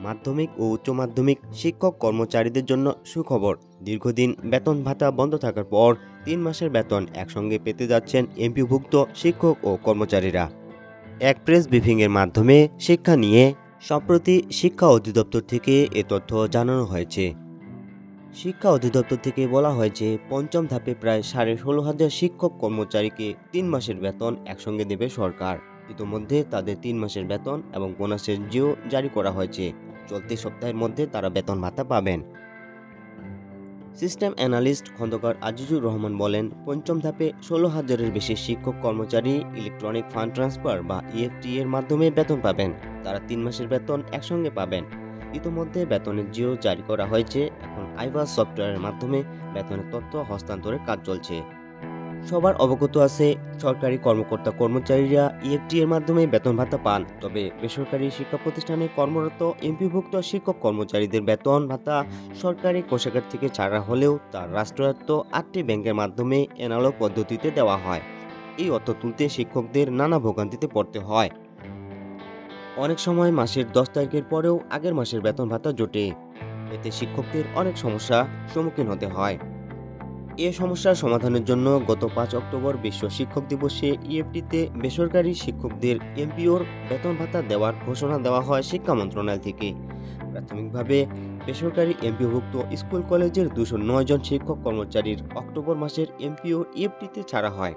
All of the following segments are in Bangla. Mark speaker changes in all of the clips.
Speaker 1: মাধ্যমিক ও উচ্চ মাধ্যমিক শিক্ষক কর্মচারীদের জন্য সুখবর। দীর্ঘদিন বেতন ভাতা বন্ধ থাকার পর 3 মাসের বেতন একসঙ্গে পেতে যাচ্ছেন এমপিওভুক্ত শিক্ষক ও কর্মচারীরা। এক প্রেস ব্রিফিংয়ের মাধ্যমে শিক্ষা নিয়ে সম্প্রতি শিক্ষা অধিদপ্তর থেকে এ তথ্য জানানো হয়েছে। শিক্ষা অধিদপ্তর থেকে বলা হয়েছে, পঞ্চম ধাপে প্রায় 16,500 শিক্ষক কর্মচারীকে 3 মাসের বেতন একসঙ্গে দেবে সরকার। ইতোমধ্যে তাদের 3 মাসের বেতন এবং বোনাসের জিও জারি করা হয়েছে। চলতি সপ্তাহের মধ্যে তারা বেতন ভাতা পাবেন। সিস্টেম অ্যানালিস্ট খন্দকার আজিজুর রহমান বলেন, পঞ্চম ধাপে 16,000-এর বেশি শিক্ষক কর্মচারী ইলেকট্রনিক ফান্ড ট্রান্সফার বা ইএফটি এর মাধ্যমে বেতন পাবেন। তারা 3 মাসের বেতন একসঙ্গে পাবেন। ইতোমধ্যে বেতনের জিও জারি করা হয়েছে। এখন আইভাস সফটওয়্যারের মাধ্যমে বেতনের তথ্য হস্তান্তরের কাজ চলছে। সবার অবগত আছে, সরকারি কর্মকর্তা কর্মচারীরা ইএফটি এর মাধ্যমে বেতন ভাতা পান। তবে বেসরকারি শিক্ষা প্রতিষ্ঠানে কর্মরত এমপিওভুক্ত শিক্ষক কর্মচারীদের বেতন ভাতা সরকারি কোষাগার থেকে ছাড়া হলেও তা রাষ্ট্রায়ত্ত 8টি ব্যাংকের মাধ্যমে এনালগ পদ্ধতিতে দেওয়া হয়। এই অর্থ তুলতে শিক্ষকদের নানা ভোগান্তিতে পড়তে হয়। অনেক সময় মাসের 10 তারিখের পরেও আগের মাসের বেতন ভাতা জোটে। এতে শিক্ষকদের অনেক সমস্যার সম্মুখীন হতে হয়। এ সমস্যার সমাধানের জন্য গত 5 অক্টোবর বিশ্ব শিক্ষক দিবসে ইএফটিতে বেসরকারি শিক্ষকদের এমপিওর বেতন ভাতা দেওয়ার ঘোষণা দেওয়া হয় শিক্ষা মন্ত্রণালয় থেকে। প্রাথমিকভাবে বেসরকারি এমপিওভুক্ত স্কুল কলেজের 209 জন শিক্ষক কর্মচারীর অক্টোবর মাসের এমপিও ইএফটিতে ছাড়া হয়।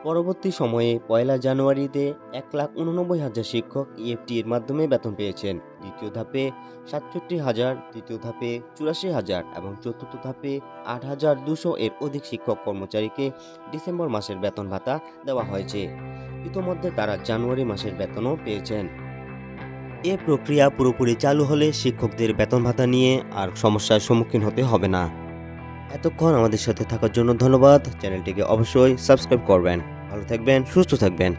Speaker 1: পরবর্তী সময়ে 1 জানুয়ারিতে 1,89,000 শিক্ষক ইএফটি এর মাধ্যমে বেতন পেয়েছেন। দ্বিতীয় ধাপে 67,000, তৃতীয় ধাপে 84,000 এবং চতুর্থ ধাপে 8,200 এর অধিক শিক্ষক কর্মচারীকে ডিসেম্বর মাসের বেতন ভাতা দেওয়া হয়েছে। ইতোমধ্যে তারা জানুয়ারি মাসের বেতনও পেয়েছেন। এ প্রক্রিয়া পুরোপুরি চালু হলে শিক্ষকদের বেতন ভাতা নিয়ে আর সমস্যার সম্মুখীন হতে হবে না। এতক্ষণ আমাদের সাথে থাকার জন্য ধন্যবাদ। চ্যানেলটিকে অবশ্যই সাবস্ক্রাইব করবেন। ভালো থাকবেন, সুস্থ থাকবেন।